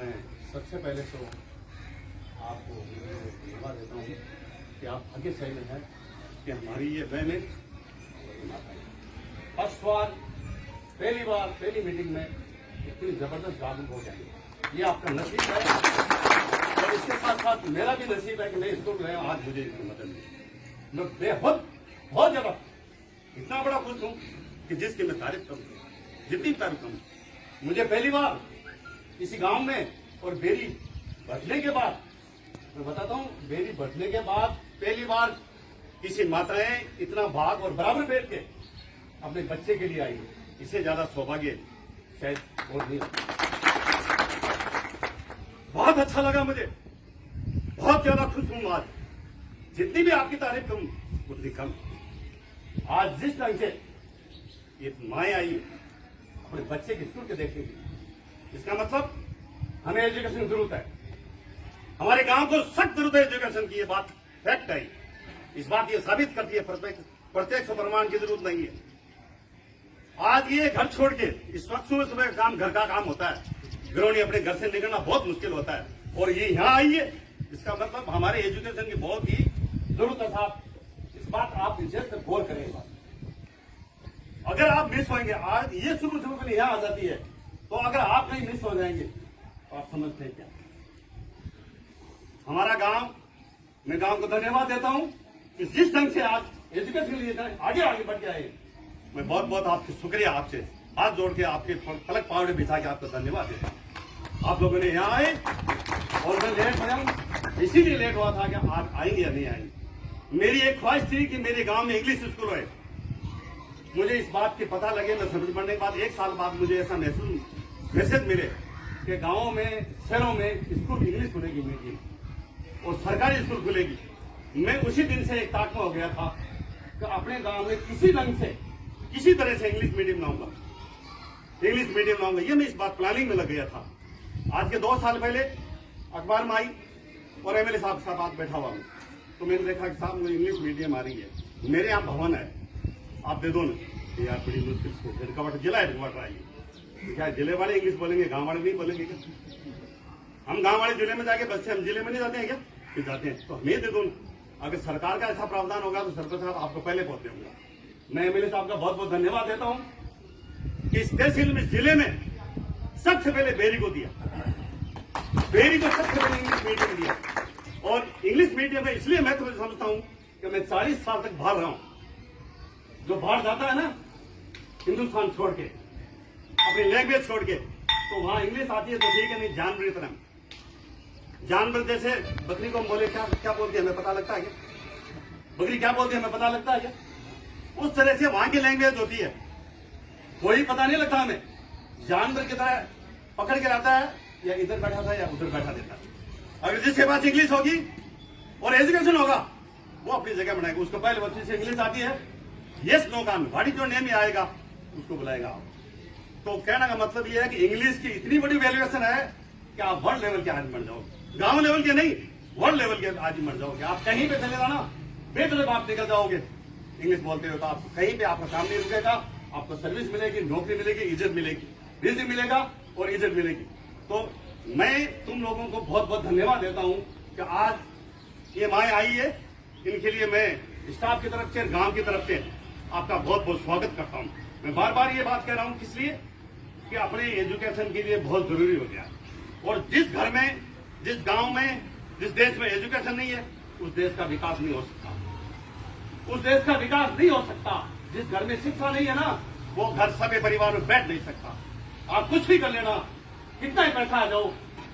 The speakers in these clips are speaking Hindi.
मैं सबसे पहले तो आपको धन्यवाद देता हूँ कि आप भाग्यशाली हैं कि हमारी ये बहनें फर्स्ट बार पहली मीटिंग में इतनी जबरदस्त गायब हो जाएगी। ये आपका नसीब है और इसके साथ साथ मेरा भी नसीब है कि मैं इसको गया आज मुझे इसकी मदद मिली। मैं बेहद बहुत ज्यादा इतना बड़ा खुश हूँ कि जिसकी मैं तारीफ करूँ जितनी तारीफ करूँ। मुझे पहली बार इसी गांव में और बेरी बढ़ने के बाद मैं बताता हूँ, बेरी बढ़ने के बाद पहली बार किसी माताएं इतना भाग और बराबर बैठ के अपने बच्चे के लिए आई। इससे ज्यादा सौभाग्य शायद और नहीं। बहुत अच्छा लगा मुझे, बहुत ज्यादा खुश हूं आज। जितनी भी आपकी तारीफ करूं उतनी कम। आज जिस ढंग से ये माएं आई अपने बच्चे के स्कूल के देखने की, इसका मतलब हमें एजुकेशन की जरूरत है। हमारे गांव को सख्त जरूरत है एजुकेशन की। ये बात फैक्ट है। इस बात ये साबित करती है प्रत्यक्ष प्रमाण की जरूरत नहीं है। आज ये घर छोड़ के इस वक्त सुबह सुबह काम घर का काम होता है, गृहिणी अपने घर से निकलना बहुत मुश्किल होता है और ये यहाँ आई है। इसका मतलब हमारे एजुकेशन की बहुत ही जरूरत है साहब। इस बात आप विशेष कर गौर करें। अगर आप मिस होंगे, आज ये शुरू के लिए यहाँ आ जाती है, तो अगर आप नहीं मिस हो जाएंगे तो आप समझते हैं क्या। हमारा गांव, मैं गांव को धन्यवाद देता हूं कि जिस ढंग से आज एजुकेशन के लिए आगे बढ़ के आए। मैं बहुत बहुत आपकी शुक्रिया, आपसे हाथ जोड़ के आपके पलक पावड़े बिछा के आपको धन्यवाद देता हूं। आप लोगों ने यहाँ आए और मैं लेट हो इसीलिए लेट हुआ था कि आप आएंगे या नहीं आएंगे। मेरी एक ख्वाहिश थी कि मेरे गांव में इंग्लिश स्कूल हो। मुझे इस बात की पता लगे, मैं सर्विस बढ़ने के बाद 1 साल बाद मुझे ऐसा मैसेज मिले कि गाँव में शहरों में स्कूल इंग्लिश खुलेगी मीडियम और सरकारी स्कूल खुलेगी। मैं उसी दिन से एक ताक में हो गया था कि अपने गांव में किसी ढंग से किसी तरह से इंग्लिश मीडियम लाऊंगा, इंग्लिश मीडियम लाऊंगा। ये मैं इस बात प्लानिंग में लग गया था। आज के 2 साल पहले अखबार में आई और एमएलए साहब के साथ बैठा हुआ हूँ, तो मैंने देखा कि साहब मुझे इंग्लिश मीडियम आ रही है, मेरे यहाँ भवन है, आप दे दो ना। यार बड़ी मुश्किल से हेडक्वार्टर जिला हेडक्वार्टर आइए, क्या जिले वाले इंग्लिश बोलेंगे, गाँव वाले नहीं बोलेंगे क्या? हम गाँव वाले जिले में जाके बच्चे हम जिले में नहीं जाते हैं क्या? फिर जाते हैं, तो हमें दे दो। अगर सरकार का ऐसा प्रावधान होगा तो सरकार साहब आपको पहले पहुंच दूंगा। मैं एमएलए साहब का बहुत बहुत धन्यवाद देता हूं कि इस तहसील में जिले में सबसे पहले बेरी को दिया, बेरी को सबसे पहले इंग्लिश मीडियम दिया। और इंग्लिश मीडियम में इसलिए मैं तुम्हें समझता हूं कि मैं 40 साल तक बाहर रहा हूं। जो बाहर जाता है ना हिंदुस्तान छोड़ के, अपनी लैंग्वेज छोड़ के, तो वहां इंग्लिश आती है तो ठीक है, नहीं जानवर इतना जानवर जैसे बकरी को हम बोले क्या बोलते हैं हमें पता लगता है क्या? बकरी क्या बोलती है हमें पता लगता है क्या? उस तरह से वहां की लैंग्वेज होती है, कोई पता नहीं लगता हमें। जानवर की तरह पकड़ के रहता है, या इधर बैठा था या उधर बैठा देता है। अगर जिसके पास इंग्लिश होगी और एजुकेशन होगा वो अपनी जगह बनाएगा। उसको पहले बच्चे से इंग्लिश आती है, यस नो का वाड़ी जो नेम ही आएगा उसको बुलाएगा। तो कहने का मतलब ये है कि इंग्लिश की इतनी बड़ी वैल्यूएशन है कि आप वर्ल्ड लेवल के आदमी बन जाओगे, गांव लेवल के नहीं वर्ल्ड लेवल के आदमी बन जाओगे। आप कहीं पे चले जाना बेहतर आप निकल जाओगे इंग्लिश बोलते हो, तो आप कहीं पे आपका काम नहीं रुकेगा, आपको सर्विस मिलेगी, नौकरी मिलेगी, इज्जत मिलेगी, रिज़्क मिलेगा और इज्जत मिलेगी। तो मैं तुम लोगों को बहुत बहुत धन्यवाद देता हूं कि आज ये माएँ आई है। इनके लिए मैं स्टाफ की तरफ से, गांव की तरफ से आपका बहुत बहुत स्वागत करता हूं। मैं बार बार ये बात कह रहा हूं, किस लिए कि अपने एजुकेशन के लिए बहुत जरूरी हो गया। और जिस घर में, जिस गांव में, जिस देश में एजुकेशन नहीं है उस देश का विकास नहीं हो सकता। उस देश का विकास नहीं हो सकता। जिस घर में शिक्षा नहीं है ना, वो घर सभी परिवार में बैठ नहीं सकता। आप कुछ भी कर लेना, कितना ही पैसा आ जाओ,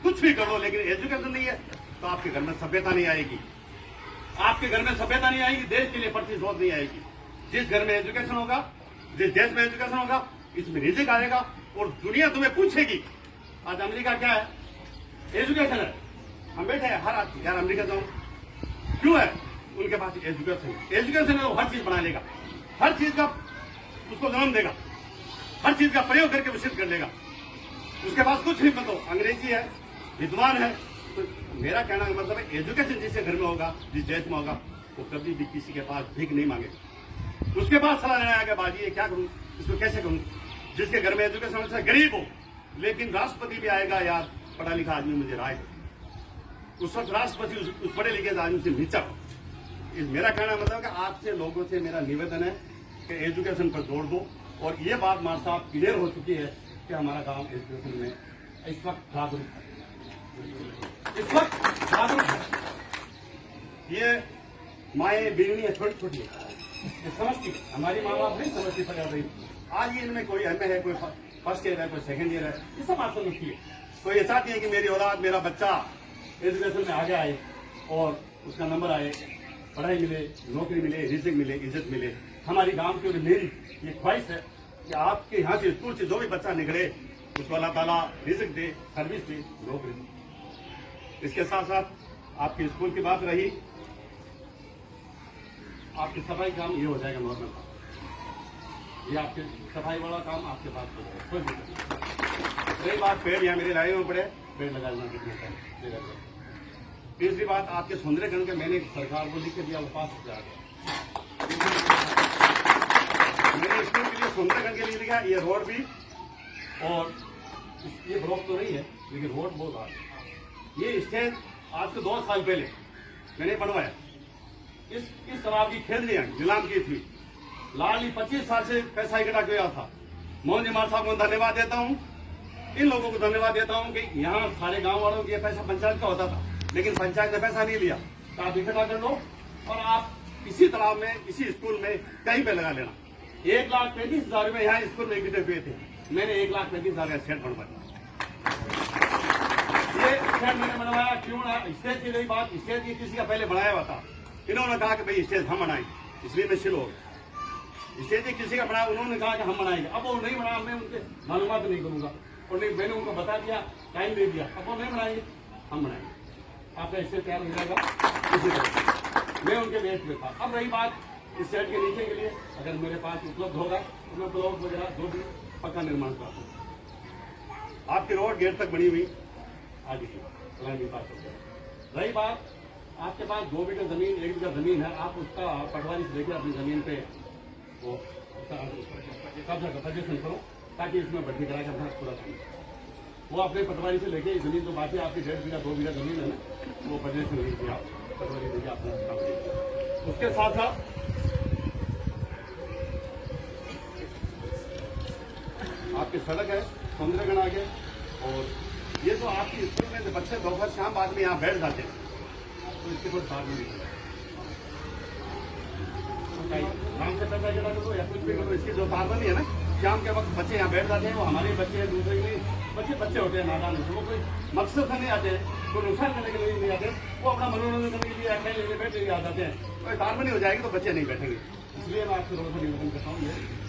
कुछ भी कर लो, लेकिन एजुकेशन नहीं है तो आपके घर में सभ्यता नहीं आएगी। आपके घर में सभ्यता नहीं आएगी, देश के लिए प्रतिशोध नहीं आएगी। जिस घर में एजुकेशन होगा, जिस देश में एजुकेशन होगा, इसमें रिज़्क आएगा और दुनिया तुम्हें पूछेगी। आज अमेरिका क्या है? एजुकेशन है। हम बैठे हैं हर आदमी, यार अमेरिका जाऊं क्यों है? उनके पास एजुकेशन है, वो हर चीज बना लेगा, हर चीज का उसको जन्म देगा, हर चीज का प्रयोग करके वो सिद्ध कर लेगा। उसके पास कुछ नहीं मतलब, अंग्रेजी है, विद्वान है। तो मेरा कहना का मतलब है एजुकेशन जिसके घर में होगा, जिस देश में होगा, वो कभी भी किसी के पास भीख नहीं मांगेगा। उसके पास सलाह लेना आएगा, बाजी ये क्या करूं, इसको कैसे करूं। जिसके घर में एजुकेशन अच्छा गरीब हो, लेकिन राष्ट्रपति भी आएगा यार पढ़ा लिखा आदमी मुझे राय दे। उस वक्त राष्ट्रपति उस पढ़े लिखे आदमी से नीचा हो। मेरा कहना मतलब कि आपसे लोगों से मेरा निवेदन है कि एजुकेशन पर जोड़ दो। और ये बात हमारे साथ क्लियर हो चुकी है कि हमारा गांव एजुकेशन में इस वक्त जागरूक है, ये माएँ बेगनी है, छोटी छोटी है, ये समझती है, हमारी माँ बाप नहीं समझती पड़ रही। आज ये इनमें कोई एमए है, कोई फर्स्ट ईयर है, कोई सेकंड ईयर है, ये सब बात समझती है। तो ये चाहती है कि मेरी औलाद, मेरा बच्चा एजुकेशन में आगे आए और उसका नंबर आए, पढ़ाई मिले, नौकरी मिले, रिजिक मिले, इज्जत मिले। हमारी गांव की और मेरी ये ख्वाहिश है कि आपके यहाँ से स्कूल से जो भी बच्चा निकले उसको अल्लाह ताला रिजिक दे, सर्विस दे, नौकरी दे। इसके साथ साथ आपके स्कूल की बात रही, आपकी सफाई काम ये हो जाएगा नॉर्मल, ये आपके सफाई वाला काम आपके पास हो जाएगा, कोई दिक्कत नहीं। रही बात पेड़, यहाँ मेरे लाए में पड़े, पेड़ लगा देना कितने टाइम। तीसरी बात, आपके सुंदरीकरण के मैंने सरकार को लिख के दिया, वो पास हो जाएगा। मैंने स्कूल के लिए सुंदरीकरण के लिए लिखा, ये रोड भी, और ये ब्लॉक तो नहीं है लेकिन रोड बहुत आ, ये स्टेज आज से 2 साल पहले मैंने बनवाया। इस शराब की खेलनियां नीलाम की थी, लाली 25 साल से पैसा इकट्ठा किया था। मोहन जी मार साहब को धन्यवाद देता हूँ, इन लोगों को धन्यवाद देता हूँ कि यहाँ सारे गांव वालों को ये पैसा पंचायत का होता था, लेकिन पंचायत ने पैसा नहीं लिया। तो आप इकट्ठा कर लो और आप इसी तालाब में, इसी स्कूल में कहीं पे लगा लेना। 1,35,000 रुपये यहाँ स्कूल में इकट्ठे हुए थे, मैंने 1,35,000 का सेट बनवाया। ये सेट मैंने बनवाया क्यों ना, स्टेज की रही बात, स्टेज की किसी का पहले बनाया हुआ था, इन्होंने कहा कि भाई स्टेज हम बनाएंगे, इसलिए मैं शिल हो गया। स्टेज किसी का बनाया, उन्होंने कहा कि हम बनाएंगे, अब वो नहीं बना, मैं उनके मालूमात नहीं करूंगा, और नहीं मैंने उनको बता दिया, टाइम दे दिया, अब वो नहीं बनाएंगे, हम बनाएंगे। आपका स्टेज तैयार हो जाएगा इसी तरह, मैं उनके वेट में था। अब रही बात इस सेट के नीचे के लिए, अगर मेरे पास उपलब्ध होगा तो मैं ब्लॉक वगैरह जो भी पक्का निर्माण कराता हूँ। आपकी रोड गेट तक बनी हुई आगे की पास हो गया। रही बात, आपके पास 2 बीघा जमीन, 1 बीघा जमीन है, आप उसका पटवारी से लेकर अपनी जमीन पे वो कब्जा पजेशन करो, ताकि इसमें बढ़ी करा कर पूरा काम। वो अपने पटवारी से लेके जमीन तो बाकी आपकी 1.5 बीघा 2 बीघा जमीन है ना, वो पजेशन लीजिए, आप पटवारी लेके अपना काम कीजिए। उसके साथ साथ आपकी सड़क है, सुंदरगढ़ आगे, और ये तो आपकी स्कूल में बच्चे दोपहर शाम बाद में यहाँ बैठ जाते हैं, तो इसके कोई साथ नहीं है। शाम से पैसा जला करो या कुछ भी करो, इसकी जो सावधानी है ना, शाम के वक्त बच्चे यहाँ बैठ जाते हैं, वो हमारे बच्चे हैं, दूसरे नहीं बच्चे होते हैं नादान, वो कोई मकसद से नहीं आते, कोई नुकसान करने के लिए नहीं आते, वो अपना मनोरंजन करने के लिए खेलने के लिए बैठने आ जाते हैं। कोई तारबंदी हो जाएगी तो बच्चे नहीं बैठेंगे, इसलिए मैं आपसे रोज निवेदन करता हूँ,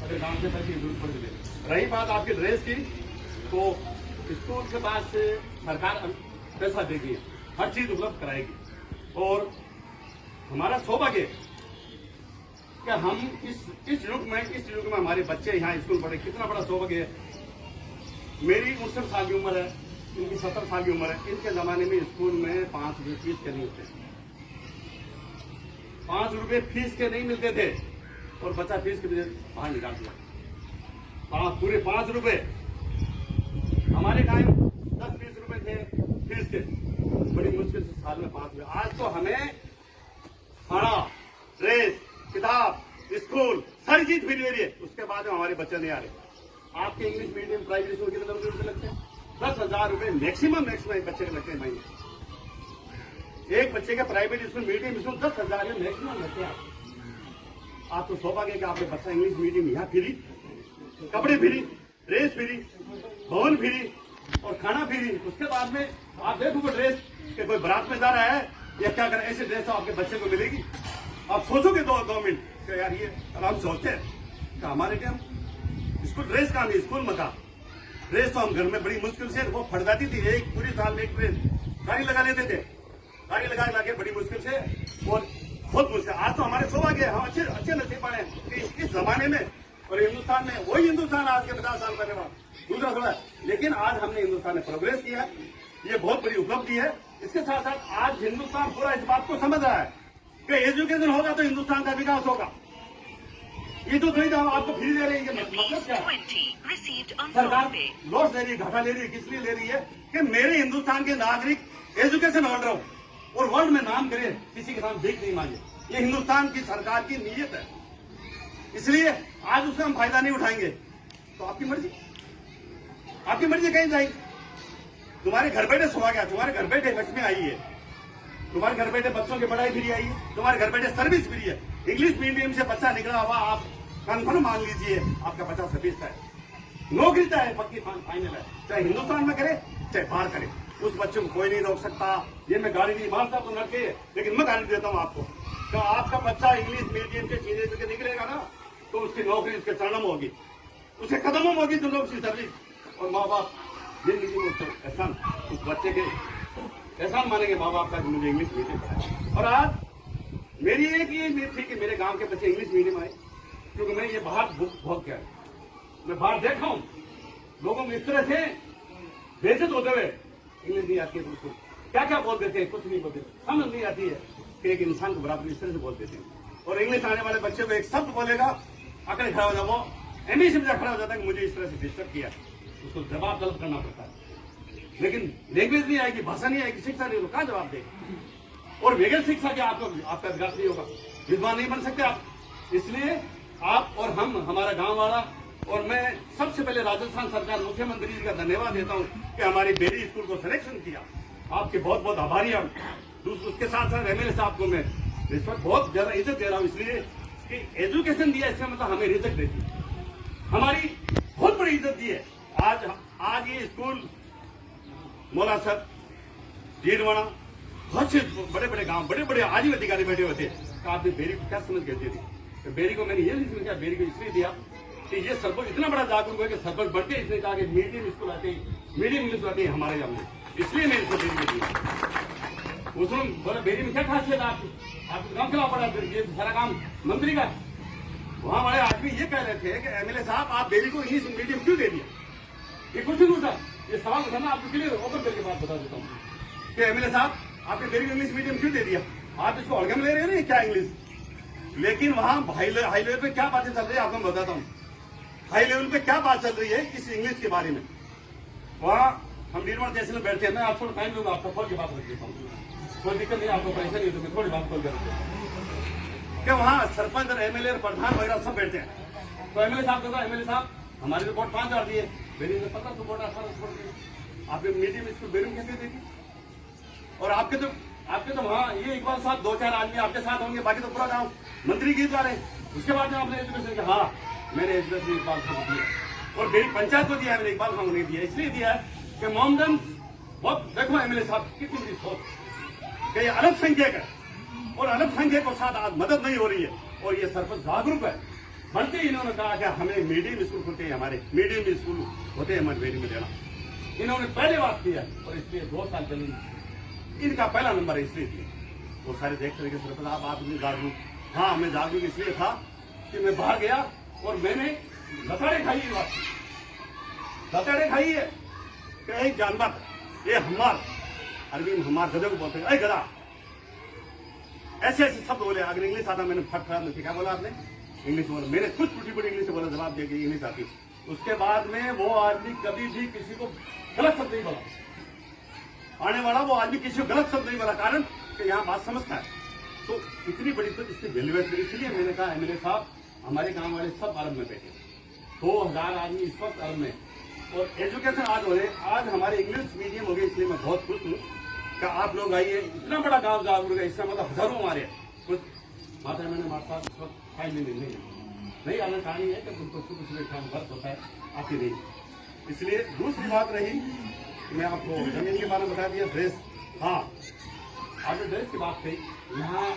अगर गाँव से पैसे जरूरत पड़ जाए। रही बात आपकी ड्रेस की, तो स्कूल के पास से सरकार पैसा देगी, हर चीज उपलब्ध कराएगी, और हमारा सौभाग्य कि हम इस युग में हमारे बच्चे यहाँ स्कूल पढ़े, कितना बड़ा सौभाग्य है। मेरी 59 साल की उम्र है, इनकी 70 साल की उम्र है। इनके जमाने में स्कूल में 5 रुपये फीस के नहीं होते, 5 रुपये फीस के नहीं मिलते थे, और बच्चा फीस के लिए बाहर निकाल दिया। पूरे 5 रुपये, हमारे टाइम 10-20 रुपए थे फीस के, बड़ी मुश्किल से साल में 5 रुपये। आज तो हमें खाना, ड्रेस, किताब, स्कूल, सारी चीज फ्री हो रही है, उसके बाद हमारे बच्चे नहीं आ रहे। आपके इंग्लिश मीडियम प्राइवेट स्कूल कितने रुपये लगते हैं? 10,000 रुपये मैक्सिमम एक बच्चे के लगते हैं महीने। एक बच्चे के private school, medium school 10,000 maximum लगते हैं। आप तो सौभाग्य कि आपके बच्चा इंग्लिश मीडियम यहाँ फ्री, कपड़े फ्री, ड्रेस फ्री, भवन फ्री और खाना फ्री। उसके बाद में आप देखोगे ड्रेस कि कोई बारात में जा रहा है या क्या करे, ऐसे ड्रेस तो आपके बच्चे को मिलेगी। आप सोचोगे 2 मिनट कि यार ये हम सोचते हैं कि हमारे टाइम स्कूल ड्रेस काम है, स्कूल मका ड्रेस तो हम घर में बड़ी मुश्किल से वो फट जाती थी। एक पूरी साल में एक ड्रेस गाड़ी लगा लेते थे, गाड़ी लगा के बड़ी मुश्किल से, और बहुत मुश्किल। आज तो हमारे सौभाग्य है, हम अच्छे नसीब पाए कि इस जमाने में और हिंदुस्तान में, वही हिंदुस्तान आज के 50 साल पहले बाद दूसरा थोड़ा, लेकिन आज हमने हिंदुस्तान में प्रोग्रेस किया, ये बहुत बड़ी उपलब्धि है। इसके साथ साथ आज हिंदुस्तान पूरा इस बात को समझ रहा है कि एजुकेशन होगा तो हिंदुस्तान का विकास होगा। ये तो थोड़ी आपको फ्री दे रही है, मतलब क्या है? सरकार लॉस ले रही है, घाटा ले रही है, किस लिए ले रही है कि मेरे हिंदुस्तान के नागरिक एजुकेशन होल्डर हो और वर्ल्ड में नाम करे, किसी के साथ भीख नहीं मांगे। ये हिंदुस्तान की सरकार की नीयत है, इसलिए आज उसका हम फायदा नहीं उठाएंगे तो आपकी मर्जी कहीं जाएगी। तुम्हारे घर बैठे सुहा गया, तुम्हारे घर बैठे लक्ष्मी आई है, तुम्हारे घर बैठे बच्चों की पढ़ाई फ्री आई है, तुम्हारे घर बैठे सर्विस फ्री है। इंग्लिश मीडियम से बच्चा निकला हुआ आप कन्फर्म मान लीजिए आपका 50-20 है, नौकरी है पक्की फाइनल है, चाहे हिंदुस्तान में करे चाहे बाहर करे, उस बच्चे को कोई नहीं रोक सकता। ये मैं गाड़ी नहीं मारता तो लड़के, लेकिन मैं गाड़ी देता हूँ आपको, तो आपका बच्चा इंग्लिश मीडियम से सीधे करके निकलेगा ना तो उसकी नौकरी उसके चरणों में होगी, उसके कदमों में होगी, तो लोग उसकी सर्विस और माँ बाप जिंदगी में उसको एहसान, उस बच्चे के एहसान मानेंगे माँ बाप का, मुझे इंग्लिश मीडियम पढ़ाया। और आज मेरी एक ये नीड थी कि मेरे गांव के बच्चे इंग्लिश मीडियम आए, क्योंकि मैं ये बाहर भोग गया, मैं बाहर देखा हूं लोगों में इस तरह से बेइज्जत होते हुए, इंग्लिश नहीं आती है तो उसको क्या क्या बोल देते हैं, कुछ नहीं बोलते, समझ नहीं आती है कि एक इंसान को बराबर इस तरह से बोल देते हैं। और इंग्लिश आने वाले बच्चे को एक शब्द बोलेगा अकड़े खड़ा हो जाए, वो एमई से खड़ा हो जाता है कि मुझे इस तरह से डिस्टर्ब किया, उसको जवाब तलब करना पड़ता है। लेकिन लैंग्वेज नहीं आएगी, भाषा नहीं आएगी, शिक्षा नहीं होगा, कहाँ जवाब देगा? और बगैर शिक्षा के आपका विकास नहीं होगा, विद्वान नहीं बन सकते आप। इसलिए आप और हम, हमारा गांव वाला और मैं सबसे पहले राजस्थान सरकार, मुख्यमंत्री जी का धन्यवाद देता हूं कि हमारी बेरी स्कूल को सिलेक्शन किया, आपके बहुत बहुत आभारी हम। उसके साथ साथ एमएलए साहब को मैं इस वक्त बहुत ज्यादा इज्जत दे रहा हूं, इसलिए कि एजुकेशन दिया, इसका मतलब हमें रिजल्ट देती है, हमारी बहुत बड़ी इज्जत दी है। आज ये स्कूल मोलासर, डीडवाना, बहुत से बड़े बड़े गांव, बड़े बड़े आजीव अधिकारी बैठे हुए थे, तो आपने बेरी को क्या समझ कहते थे? तो बेरी को मैंने ये नहीं समझा, बेरी को इसलिए दिया कि ये सरपंच इतना बड़ा जागरूक है कि सरपंच बढ़ते इसने कहा कि मीडियम स्कूल आते ही, मीडियम इंग्लिश आती है हमारे गाँव में, इसलिए मैंने इसको बेरी में दिया। उसमें बोला बेरी में क्या खासियत है आपके गाँव खिलाफ पड़ा, ये सारा काम मंत्री का। वहां वाले आदमी ये कह रहे थे कि एमएलए साहब आप बेरी को इंग्लिश मीडियम क्यों दे दिया? ये क्वेश्चन पूछा, ये सवाल उठा, मैं आपको क्लियर ओपन करके बात बता देता हूँ कि एमएलए साहब आपने बेरी को इंग्लिश मीडियम क्यों दे दिया? आप इसको हड़गम ले रहे हैं ना क्या इंग्लिश? लेकिन वहां हाई लेवल पे क्या बातें चल रही है आपको मैं बताता हूँ। हाई लेवल पे क्या बात चल रही है इस इंग्लिश के बारे में, वहाँ हम निर्माण जैसे में बैठते हैं, मैं आपको टाइम दूंगा, आपको खोल के बात रख देता हूँ, कोई दिक्कत नहीं, आपको पैसा नहीं, तो मैं थोड़ी बात खोल कर क्या वहाँ सरपंच और एमएलए और प्रधान वगैरह सब बैठते हैं। तो एमएलए साहब कहता, एमएलए साहब हमारी रिपोर्ट 5,000 दिए, बेरी में 15 रिपोर्ट 18 रिपोर्ट दिए, आपके मीडियम स्कूल बेरी में कैसे देगी? और आपके तो वहाँ ये इकबाल साहब 2-4 आदमी आपके साथ होंगे, बाकी तो पूरा गाँव मंत्री गीत गा रहे हैं। उसके बाद में आपने एजुकेशन किया, हाँ मैंने एजुकेशन इकबाल साहब को दिया और मेरी पंचायत को दिया, मैंने इकबाल साहब को नहीं दिया, इसलिए दिया कि मोहम्मदन बहुत देखो एमएलए साहब कितनी बड़ी सोच कि ये अल्पसंख्यक है और अल्पसंख्यक को साथ आज मदद नहीं हो रही है, और ये सरपंच जागरूक है। बढ़ते ही इन्होंने कहा कि हमें मीडियम स्कूल होते हैं, हमारे मीडियम स्कूल होते हैं हमारे बेरी में देना, इन्होंने पहले बात किया और इसलिए 2 साल पहले इनका पहला नंबर है, इसलिए वो सारे देख रहे सरपंच आप इतनी जागरूक। हाँ मैं जागरूक इसलिए था कि मैं बाहर गया और मैंने लताड़े खाई, लताड़े खाई है कि एक जानवर, ये हमार अरबी में हमार गधे को बोलते हैं, गधा, ऐसे ऐसे शब्द बोले। अगर इंग्लिश आता मैंने फट खड़ा नहीं, क्या बोला आपने? इंग्लिश बोला, मैंने कुछ टूटी बड़ी इंग्लिश से बोला, जवाब दिया कि इंग्लिश आती। उसके बाद में वो आदमी कभी भी किसी को गलत शब्द नहीं बोला, आने वाला वो आदमी किसी को गलत शब्द नहीं बोला, कारण कि यहाँ बात समझता है। तो इतनी बड़ी तो इसकी वैल्यू है, इसलिए मैंने कहा एमएलए साहब हमारे गांव वाले सब अरब में बैठे, 2000 आदमी इस वक्त अरब में, और एजुकेशन आज हो रहे, आज हमारे इंग्लिश मीडियम हो गए, इसलिए मैं बहुत खुश हूँ कि आप लोग आइए, इतना बड़ा गांव जागरूक है, इससे मतलब हजारों हमारे कुछ माता मैंने हमारे पास इस वक्त टाइम नहीं आना कहानी है कि उनको सुबह सुबह काम वर्क होता है, आती नहीं। इसलिए दूसरी बात रही, मैं आपको जमीन के बारे में बता दिया, ड्रेस, हाँ आपने ड्रेस की बात कही, यहाँ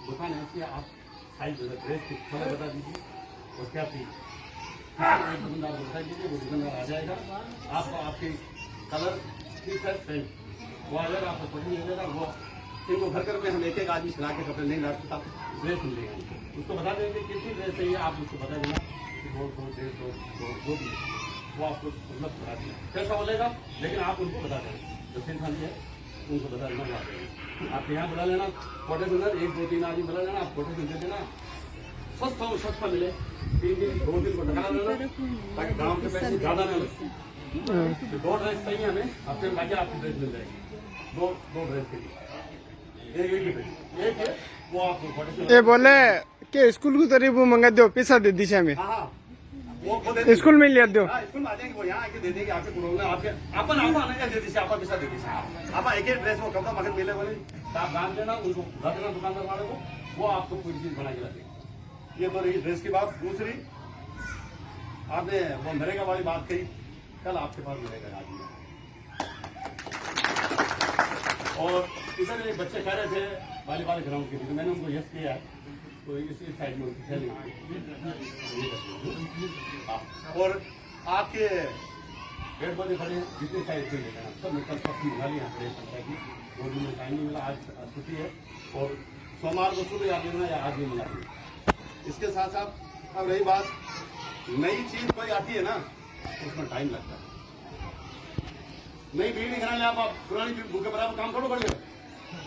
दुकान ऐसी आप साइज ड्रेस की कलर बता दीजिए और क्या चीज दुकानदार को बता दीजिए, वो दुकानदार आ जाएगा, आपको आपके कलर टी शर्ट पैंट वो अगर आपको पसंद नहीं लगेगा, वो इनको घर घर में हम एक आदमी सिला के कपड़े नहीं लाते, आप ड्रेस मिल जाएगा, उसको बता देंगे कितनी ड्रेस चाहिए, आप उसको बता देना कि वो ड्रेस जो भी वो आपको मतलब बता देना कैसा बोलेगा, लेकिन आप उनको बता देना, जो सिंह खाली है उनको बता देना, आप यहाँ बुला लेना, कोटेशन 1 2 3 आदमी बुला लेना, आप कोटेशन दे देना, सस्ता मिले, 2 दिन को ढकाना लेना ताकि गांव के पैसे ज्यादा न लगे। 2 ड्रेस चाहिए हमें, हफ्ते में आगे आपको ड्रेस मिल जाएगी। 2 ड्रेस के लिए एक है वो आपको ये बोले कि स्कूल को तरी वो मंगा दो पैसा दे दिशा में। हाँ वो स्कूल में लिया दो। स्कूल में आ जाएंगे, वो यहाँ आके दे देंगे आपके पुरों में आपके अपन आपा नहीं दे दीजिए, आपा पैसा दे दीजिए। आप एक ड्रेस वो कपड़ा मगर मिले बोले आप दान देना उनको, रखना दुकानदार वाले को, वो आपको पूरी चीज बना के रखेंगे। ये तो रही ड्रेस की बात। दूसरी आपने वो नरेगा वाली बात कही, कल आपके पास मिलेगा आदमी। और इधर एक बच्चे कह रहे थे वॉलीबॉल ग्राउंड के लिए, मैंने उनको यस किया है, तो इसी साइड में उनकी खेलेंगे। और आपके पेड़ पौधे खड़े हैं जितने साइड खेल लेते हैं सब में कल पत्ती मंगा ली यहाँ पंचायत की, 2 दिन में टाइम नहीं मिला, आज छुट्टी है और सोमवार को सुबह याद देना या आज भी मिला दी। इसके साथ साथ अब रही बात, नई चीज कोई आती है ना उसमें टाइम लगता है। नई भीड़ निकलने ले आप पुरानी बुक के बराबर काम थोड़ा बढ़िया,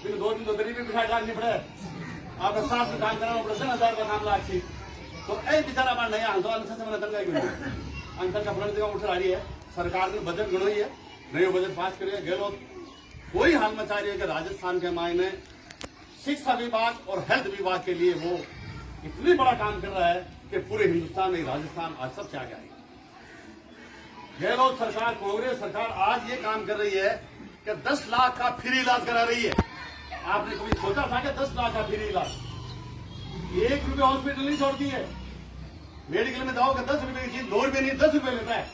फिर 2 दिन तो गरीबी बिठा डालनी पड़े, आपका साथ में काम कराना पड़े 10,000 का काम लाख तो ऐ बेचारा बार नया हंसो आंसर से मैंने दंगा क्यों आंसर का पुरानी जगह उठ रही है। सरकार ने बजट गणोई है, नए बजट पास करिए गहलोत कोई हाल मचा रही है कि राजस्थान के मायने शिक्षा विभाग और हेल्थ विभाग के लिए वो इतनी बड़ा काम कर रहा है कि पूरे हिंदुस्तान में राजस्थान आज सबसे आगे आएगा। गहलोत सरकार, कांग्रेस सरकार आज ये काम कर रही है कि 10 लाख का फ्री इलाज करा रही है। आपने कभी सोचा था कि 10 लाख का फ्री इलाज? 1 रुपये हॉस्पिटल नहीं छोड़ती है। मेडिकल में जाओगे 10 रुपए की चीज 2 रुपये नहीं 10 रुपए लेता है,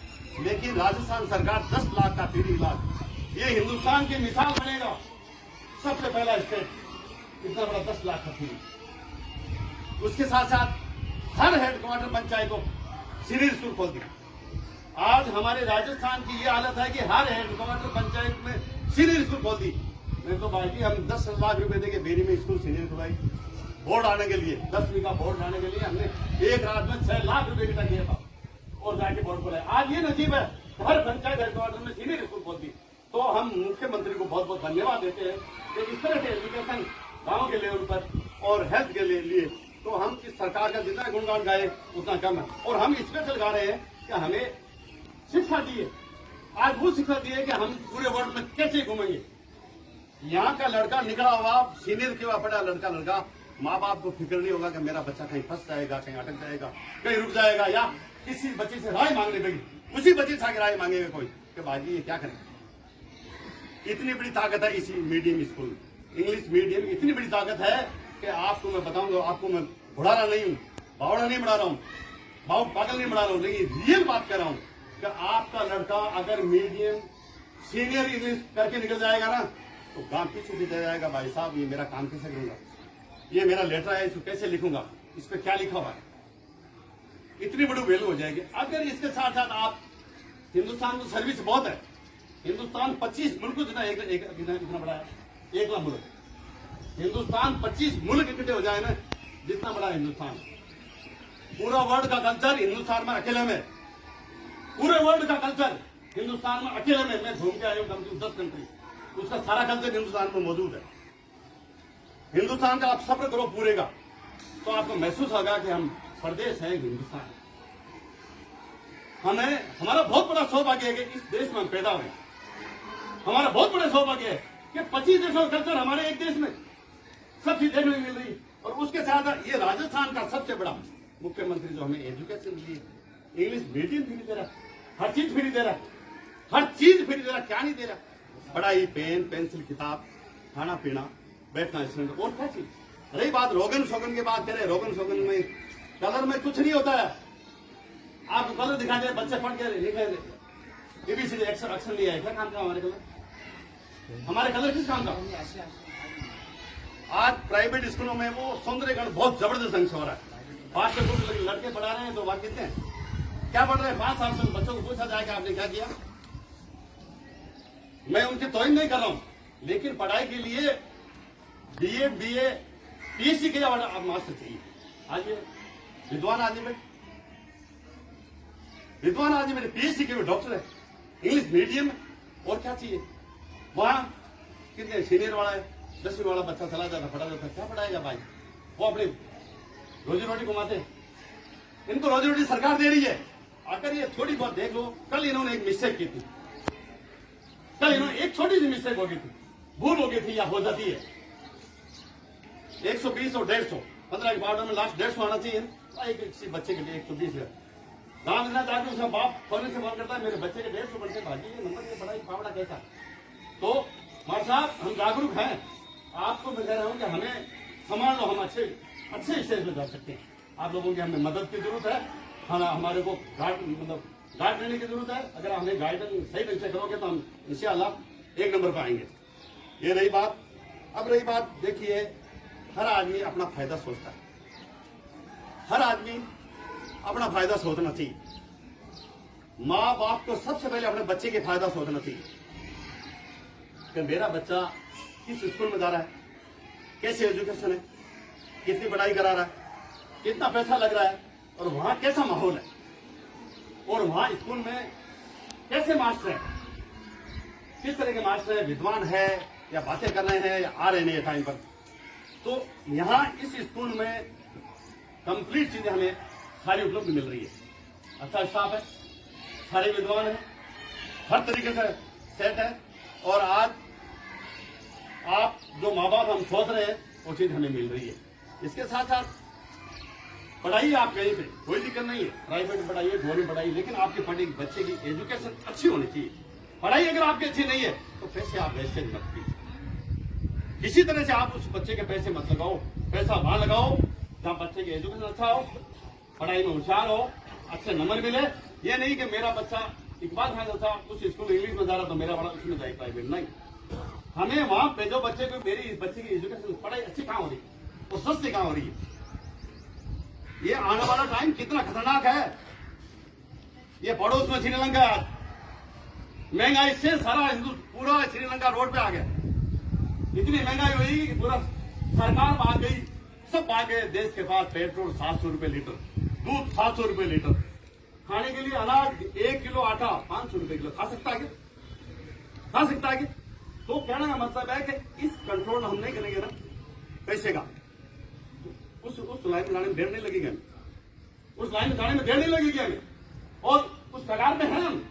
लेकिन राजस्थान सरकार 10 लाख का फ्री इलाज, ये हिंदुस्तान की मिसाल बनेगा। सबसे पहला स्टेट इतना बड़ा 10 लाख का फ्री। उसके साथ साथ हर हेडक्वार्टर पंचायत को सीनियर स्कूल खोल दिया। आज हमारे राजस्थान की ये हालत है कि हर हेडक्वार्टर पंचायत में सीनियर स्कूल खोल दी। नहीं तो बाकी हम 10 लाख रुपए देके बेरी में स्कूल सीनियर खुलाई, बोर्ड आने के लिए 10वीं का बोर्ड आने के लिए हमने एक रात में 6 लाख रुपए इकट्ठा किया था और जाके बोर्ड खोला। आज ये नसीब है हर पंचायत हेडक्वार्टर में सीनियर स्कूल खोल दी। तो हम मुख्यमंत्री को बहुत बहुत धन्यवाद देते हैं कि इस तरह से एजुकेशन गाँव के लेवल पर और हेल्थ के लिए तो हम इस सरकार का जितना गुणगान गाए उतना कम है। और हम स्पेशल गा रहे हैं कि हमें शिक्षा दी है, आज वो शिक्षा दी है कि हम पूरे वर्ल्ड में कैसे घूमेंगे। यहाँ का लड़का निकला हुआ सीनियर के वहां पड़ा लड़का माँ बाप को फिक्र नहीं होगा कि मेरा बच्चा कहीं फंस जाएगा, कहीं अटक जाएगा, कहीं रुक जाएगा, या किसी बच्चे से राय मांगने पड़ेगी, उसी बच्चे से आगे राय मांगेगा कोई कि बाजी ये क्या करें। इतनी बड़ी ताकत है इसी मीडियम स्कूल इंग्लिश मीडियम, इतनी बड़ी ताकत है कि आपको मैं बताऊंगा, आपको मैं बुढ़ाना नहीं हूँ, बावड़ा नहीं बढ़ा रहा हूँ, पागल नहीं बढ़ा रहा हूँ, लेकिन रियल बात कर रहा हूँ कि आपका लड़का अगर मीडियम सीनियर इंग्लिश करके निकल जाएगा ना तो गांव पीछे भी दे जाएगा, भाई साहब ये मेरा काम कैसे करूंगा, ये मेरा लेटर है इसको कैसे लिखूंगा, इस पे क्या लिखा हुआ है, इतनी बड़ी वैल्यू हो जाएगी। अगर इसके साथ साथ आप हिंदुस्तान में सर्विस बहुत है, हिंदुस्तान 25 मुल्क जितना इतना बड़ा है, 1 लाख मुल्क, हिंदुस्तान 25 मुल्क इकट्ठे हो जाए ना जितना बड़ा हिंदुस्तान, पूरा वर्ल्ड का कल्चर हिंदुस्तान में अकेले में, पूरे वर्ल्ड का कल्चर हिंदुस्तान में अकेले में, मैं घूम के आया हूँ कम से कम 10 कंट्री, उसका सारा कल्चर हिंदुस्तान में मौजूद है। हिंदुस्तान का आप सफर करो पूरे का तो आपको महसूस होगा कि हम प्रदेश है हिंदुस्तान। हमें हमारा बहुत बड़ा सौभाग्य है कि इस देश में हम पैदा हुए, हमारा बहुत बड़ा सौभाग्य है कि 25 देशों का कल्चर हमारे एक देश में सब चीज देखने मिल रही है। और उसके साथ ये राजस्थान का सबसे बड़ा मुख्यमंत्री जो हमें एजुकेशन दी, इंग्लिश मीडियम फ्री दे रहा, हर चीज फ्री दे रहा, हर चीज फ्री दे रहा, क्या नहीं दे रहा, पढ़ाई, पेन पेंसिल किताब, खाना पीना, बैठना स्टैंड, और क्या चीज। रही बात रोगन शोगन की बात करें, रोगन शोगन में कलर में कुछ नहीं होता है, आपको कलर दिखा दे, बच्चे पढ़ के लिखे एबीसीडी अक्षर लिया है, क्या काम का हमारे कलर, हमारे कलर किस काम का। आज प्राइवेट स्कूलों में वो सौंदर्यकरण बहुत जबरदस्त ढंग से हो रहा है, 5 से कुछ लड़के पढ़ा रहे हैं तो वहां कितने क्या पढ़ रहे हैं, 5 साल से बच्चों को पूछा जाएगा आपने क्या किया। मैं उनकी तौहीन नहीं कर रहा हूं, लेकिन पढ़ाई के लिए बीए पीएचडी के मास्टर चाहिए। आज ये विद्वान आदमी मेरे पीएचडी के डॉक्टर है, इंग्लिश मीडियम, और क्या चाहिए। वहां कितने सीनियर वाला है, 10वीं वाला बच्चा चला जाता, पढ़ा जाता, क्या पढ़ाएगा भाई, वो अपने रोजी रोटी कमाते हैं, इनको रोजी रोटी सरकार दे रही है। अगर ये थोड़ी बहुत देख लो, कल इन्होंने एक मिस्टेक की थी, कल इन्होंने एक छोटी सी मिस्टेक हो गई थी, भूल हो गई थी या हो जाती है। 120 और 150 15 के पाउडर में लास्ट 150 आना चाहिए। एक किसी बच्चे के लिए 120 है। गाँव में जाकर उसका बाप फोन से फोन करता है, मेरे बच्चे के 150 बनते भाजी ये नंबर, ये बड़ा पावड़ा कैसा। तो मार साहब हम जागरूक हैं, आपको मैं कह रहा हूँ कि हमें संभाल लो, हम अच्छे स्टेज में जा सकते हैं। आप लोगों की हमें मदद की जरूरत है, हमारे को गाइड लेने की जरूरत है। अगर हमें गाइडेंस सही ढंग से करोगे तो हम इंशाअल्लाह 1 नंबर पर आएंगे। ये रही बात। अब रही बात, देखिए हर आदमी अपना फायदा सोचता है, हर आदमी अपना फायदा सोचना चाहिए। माँ बाप को सबसे पहले अपने बच्चे के फायदा सोचना चाहिए कि मेरा बच्चा किस स्कूल में जा रहा है, कैसे एजुकेशन है, कितनी पढ़ाई करा रहा है, कितना पैसा लग रहा है, और वहां कैसा माहौल है, और वहां स्कूल में कैसे मास्टर है, किस तरह के मास्टर है, विद्वान है या बातें कर रहे हैं या आ रहे नहीं टाइम पर। तो यहाँ इस स्कूल में कंप्लीट चीजें हमें सारी उपलब्ध मिल रही है। अच्छा स्टाफ है, सारे विद्वान है, हर तरीके से सेट है, और आज आप जो माँ बाप हम सोच रहे हैं वो चीज हमें मिल रही है। इसके साथ साथ पढ़ाई आप कहीं पे कोई दिक्कत नहीं है, प्राइवेट में पढ़ाइए, गवर्नमेंट पढ़ाइए, लेकिन आपकी पढ़ी बच्चे की एजुकेशन अच्छी होनी चाहिए। पढ़ाई अगर आपकी अच्छी नहीं है तो पैसे आप वेस्टेज मत कीजिए, किसी तरह से आप उस बच्चे के पैसे मत लगाओ। पैसा वहां लगाओ जहां बच्चे की एजुकेशन अच्छा हो, पढ़ाई में होशियार हो, अच्छे नंबर मिले। ये नहीं कि मेरा बच्चा इकबाल खान था उस स्कूल इंग्लिश में जा रहा तो मेरा बड़ा उसमें जाए प्राइवेट, नहीं। हमें वहां पे जो बच्चे को मेरी बच्चे की एजुकेशन पढ़ाई अच्छी कहां हो रही है, वो सस्ती कहां हो रही है। ये आने वाला टाइम कितना खतरनाक है। ये पड़ोस में श्रीलंका, महंगाई से सारा पूरा श्रीलंका रोड पे आ गया। इतनी महंगाई हुई कि पूरा सरकार भाग गई, सब भाग गए। देश के पास पेट्रोल 700 रुपए लीटर, दूध 700 रुपए लीटर, खाने के लिए अनाज 1 किलो आटा 500 रुपए किलो। खा सकता है क्या? खा सकता है क्या? तो कहने का मतलब है कि इस कंट्रोल हम नहीं करेंगे ना पैसे का, उस लाइन में जाने में देर नहीं लगेगी हमें, उस लाइन में जाने में देर नहीं लगेगी हमें, और उस कगार में है हम।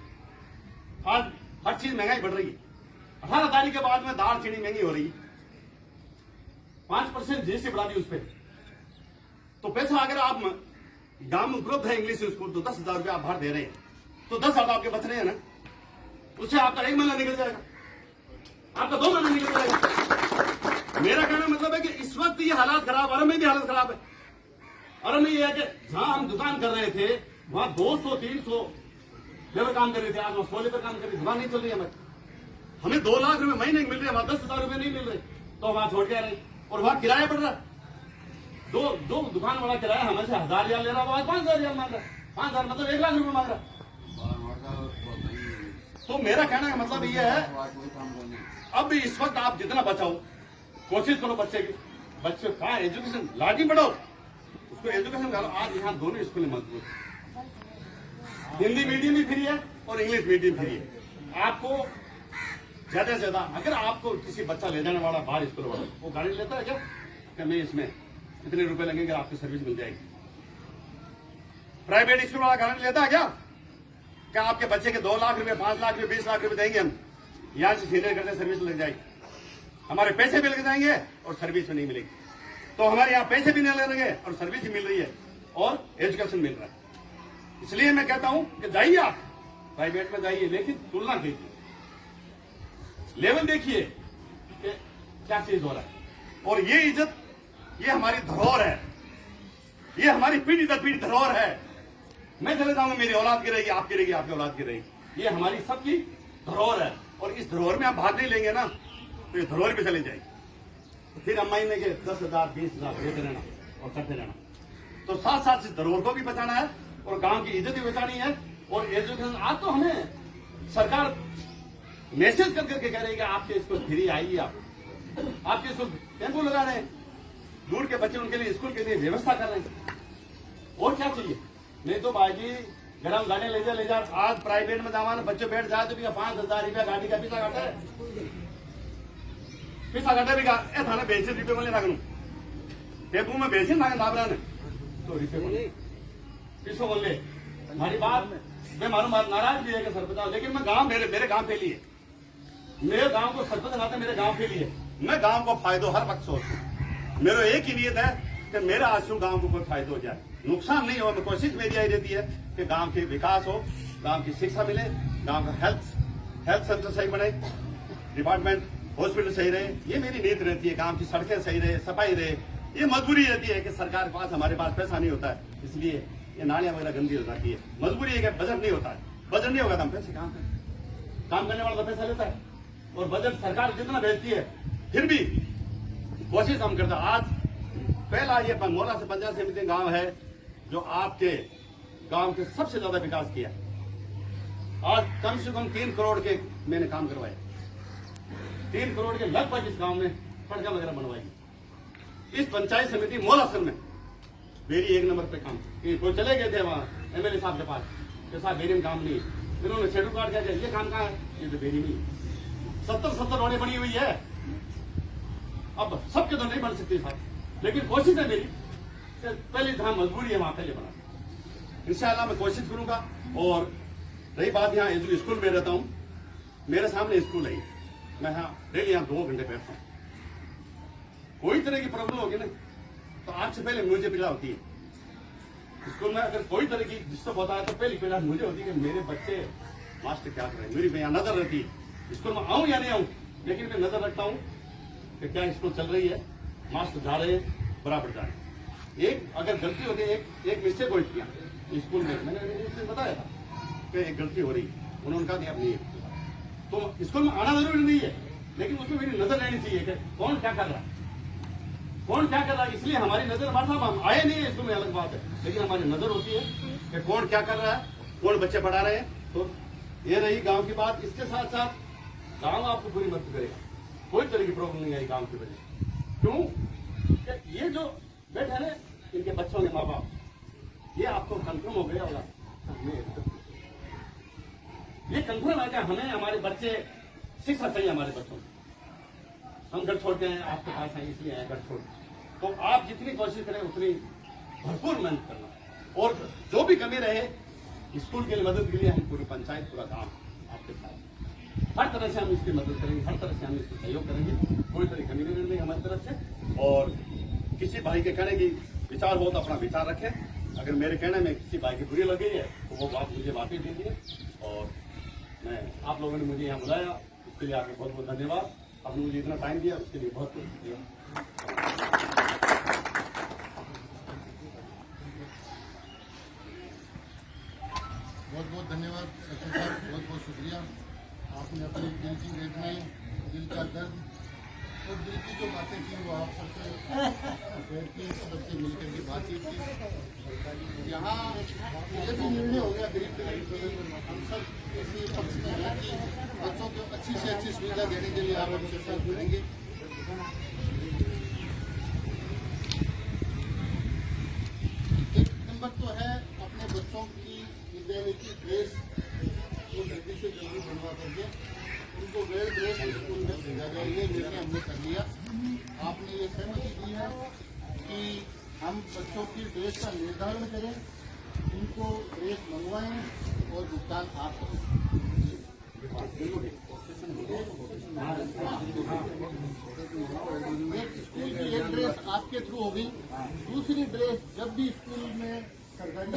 आज हर चीज महंगाई बढ़ रही है। 18 तारीख के बाद में दाल चीनी महंगी हो रही है, 5% जीएसटी बढ़ा दी उस पर। तो पैसा अगर आप गांव में उपलब्ध है इंग्लिश स्कूल तो 10,000 रुपये आप बाहर दे रहे हैं, तो 10,000 आपके बच रहे हैं ना, उससे आपका 1 महीना निकल जाएगा, आपका 2 महीना निकल जाएगा। मेरा कहना मतलब है कि इस वक्त ये हालात खराब, अरब में भी हालत खराब है। अरब में ये है कि जहां हम दुकान कर रहे थे वहां 200-300 लेबर काम कर रहे थे, आज वहां 100 लेबर काम कर रहे थे। दुकान नहीं चल रही है हमें 2 लाख रुपए महीने मिल रहे हैं, वहां 10,000 रुपए नहीं मिल रहे, तो वहां छोड़ के आ रहे, और वहां किराया बढ़ रहा है। दो दुकान वाला किराया हमसे 1,000 रियाल ले रहा है, 5,000 रियाल मांग रहा है, 5,000 मतलब 1 लाख रुपए मांग रहा है। तो मेरा कहना का मतलब ये है, अब इस वक्त आप जितना बचाओ कोशिश करो बच्चे का एजुकेशन लाठी बढ़ाओ, उसको एजुकेशन करो। आज यहाँ दोनों स्कूल मजबूत, हिंदी मीडियम भी फ्री है और इंग्लिश मीडियम फ्री है। आपको ज्यादा से ज्यादा अगर आपको किसी बच्चा ले जाने वाला बाहर स्कूल वाला वो गाड़ी लेता है क्या कि मैं इसमें इतने रुपए लगेंगे आपको सर्विस मिल जाएगी? प्राइवेट स्कूल वाला गारंटी लेता है क्या आपके बच्चे के 2 लाख रुपए, 5 लाख रुपए, 20 लाख रुपए देंगे हम, यहाँ से सीनियर करते सर्विस लग जाएगी, हमारे पैसे भी लग जाएंगे और सर्विस भी नहीं मिलेगी। तो हमारे यहाँ पैसे भी नहीं लगेंगे और सर्विस भी मिल रही है और एजुकेशन मिल रहा है। इसलिए मैं कहता हूं कि जाइए आप प्राइवेट में जाइए, लेकिन तुलना कीजिए, लेवल देखिए कि क्या चीज हो रहा है। और ये इज्जत, ये हमारी धरोहर है, ये हमारी पीढ़ी दर पीढ़ी धरोहर है। मैं चले जाऊंगा, मेरी औलाद की रहेगी, आपकी रहेगी, आपकी औलाद की रहेगी, ये हमारी सबकी धरोहर है। और इस धरोहर में हम भाग नहीं लेंगे ना तो ये धरोहर भी चली जाएगी। तो फिर हम महीने के 10,000 20,000 देते रहना और करते रहना। तो साथ साथ इस धरोहर को भी बचाना है और गांव की इज्जत भी बचानी है। और एजुकेशन, आज तो हमें सरकार मैसेज कर करके कह रही है कि आपके स्कूल फ्री आइए, आपके स्कूल टेम्पो लगा रहे हैं, दूर के बच्चे उनके लिए स्कूल के लिए व्यवस्था कर रहे हैं। और क्या चाहिए? नहीं तो भाई गरम गाड़ी ले जा। आज प्राइवेट में जावा बच्चे बैठ जाए तो भी 5,000 रुपया गाड़ी का पीछा काटे, भी थाने बेचे रुपये बोले ना टेम्पू में बेचे ना नाबरा ने इसको पीछो बोल ले हमारी बात मैं मालूम नाराज भी है कि सरपंच, लेकिन मैं गांव मेरे गांव के लिए, मेरे गांव को सरपंच बनाते मेरे गांव के लिए, मैं गांव को फायदो हर वक्त सोचूं। मेरा एक ही नियत है कि मेरा आंसू गांव को कोई फायदा हो जाए, नुकसान नहीं हो। कोशिश मेरी यही रहती है कि गांव के विकास हो, गांव की शिक्षा मिले, गांव का हेल्थ सेंटर सही बने, डिपार्टमेंट हॉस्पिटल सही रहे, ये मेरी नीयत रहती है। गांव की सड़कें सही रहे, सफाई रहे। ये मजबूरी रहती है कि सरकार के पास हमारे पास पैसा नहीं होता है, इसलिए ये नालियां वगैरह गंदी हो जाती है। मजबूरी है कि बजट नहीं होता है, बजट नहीं होगा तो हम पैसे काम करने वाला तो पैसा लेता है, और बजट सरकार जितना भेजती है फिर भी कोशिश हम करते। आज पहला ये मोला से पंचायत समिति गांव है जो आपके गांव के सबसे ज्यादा विकास किया। आज कम से कम 3 करोड़ के मैंने काम करवाए, 3 करोड़ के लगभग इस गांव में सड़कें वगैरह बनवाई। इस पंचायत समिति मोलासन में मेरी 1 नंबर पे काम। कोई चले गए थे वहां एमएलए साहब के पास कि साहब बेरी में काम नहीं, इन्होंने शेड्यूल कार्ड किया, ये काम कहाँ है, ये तो बेरी नहीं। 70 रोडें बनी हुई है, अब सबके तो नहीं बन सकती साहब, लेकिन कोशिश है मेरी, पहले जहां मजबूरी है वहां पहले बना। इंशाल्लाह मैं कोशिश करूंगा। और रही बात यहाँ स्कूल में रहता हूँ, मेरे सामने स्कूल है, मैं यहाँ डेली यहाँ 2 घंटे बैठता हूँ। कोई तरह की प्रॉब्लम होगी ना तो आपसे पहले मुझे पीड़ा होती है। स्कूल में अगर कोई तरह की डिस्टर्ब होता है तो पहली पीड़ा मुझे होती है कि मेरे बच्चे मास्टर क्या कर रहे हैं। मेरी यहाँ नजर रहती है, स्कूल में आऊं या नहीं आऊं, लेकिन मैं नजर रखता हूँ कि क्या स्कूल चल रही है, मास्टर जा रहे हैं, बराबर जा रहे हैं। एक अगर गलती होती है, एक मिस्टेक हो किया स्कूल में, मैंने बताया था कि एक गलती हो रही, उन्होंने कहा कि अब नहीं है। तो स्कूल में आना जरूरी नहीं है, लेकिन उसमें मेरी नजर रहनी चाहिए कि कौन क्या कर रहा है, कौन क्या कर रहा है। इसलिए हमारी नजर, हमारे साहब हम आए नहीं है स्कूल में, अलग बात है, लेकिन हमारी नजर होती है कि कौन क्या कर रहा है, कौन बच्चे पढ़ा रहे हैं। तो ये रही गांव की बात। इसके साथ साथ गांव आपको पूरी मदद करेगा, कोई तरह की प्रॉब्लम नहीं आई गांव की वजह से। क्यों? ये जो बैठे है ना, इनके बच्चों के माँ बाप, ये आपको कंफर्म हो गया होगा, ये कंफर्म है कि हमें हमारे बच्चे शिक्षा चाहिए। हमारे बच्चों को हम घर छोड़ते हैं, आपके पास हैं इसलिए आए घर छोड़। तो आप जितनी कोशिश करें उतनी भरपूर मेहनत करना, और जो भी कमी रहे स्कूल के लिए मदद के लिए हम पूरी पंचायत, पूरा गांव आपके साथ, हर तरह से हम इसकी मदद करेंगे, हर तरह से हम इसको सहयोग करेंगे। कोई तरह कमी नहीं रहने हमारी तरफ से। और किसी भाई के कहने की विचार हो तो अपना विचार रखें, अगर मेरे कहने में किसी भाई की बुरी लगी है तो वो बात मुझे वापस दीजिए। और मैं आप लोगों ने मुझे यहाँ बुलाया, उसके लिए आपको बहुत बहुत धन्यवाद। आपने मुझे इतना टाइम दिया, उसके लिए बहुत बहुत शुक्रिया। बहुत बहुत धन्यवाद सचिन साहब, बहुत बहुत शुक्रिया। आपने अपनी दिल की वेदनाएं, दिल का दर्द और दिल की जो बातें की वो आप सबसे बैठ के सबसे मिलकर के बातचीत की। यहाँ ये भी निर्णय हो गया हम सब इसी पक्ष में है कि बच्चों को अच्छी से अच्छी सुविधा देने के लिए आप हमसे साथ जुड़ेंगे। एक नंबर तो है अपने बच्चों की विद्यालय की ड्रेस को जल्दी से जल्दी बनवा करके उनको वेल ड्रेस स्कूल में भेजा जाए, ये निर्णय हमने कर लिया। आपने ये सहमति दी है कि हम बच्चों की ड्रेस का निर्धारण करें, उनको ड्रेस मंगवाएं और भुगतान आप करें। एक स्कूल की एक ड्रेस आपके थ्रू होगी, दूसरी ड्रेस जब भी स्कूल में सरकारी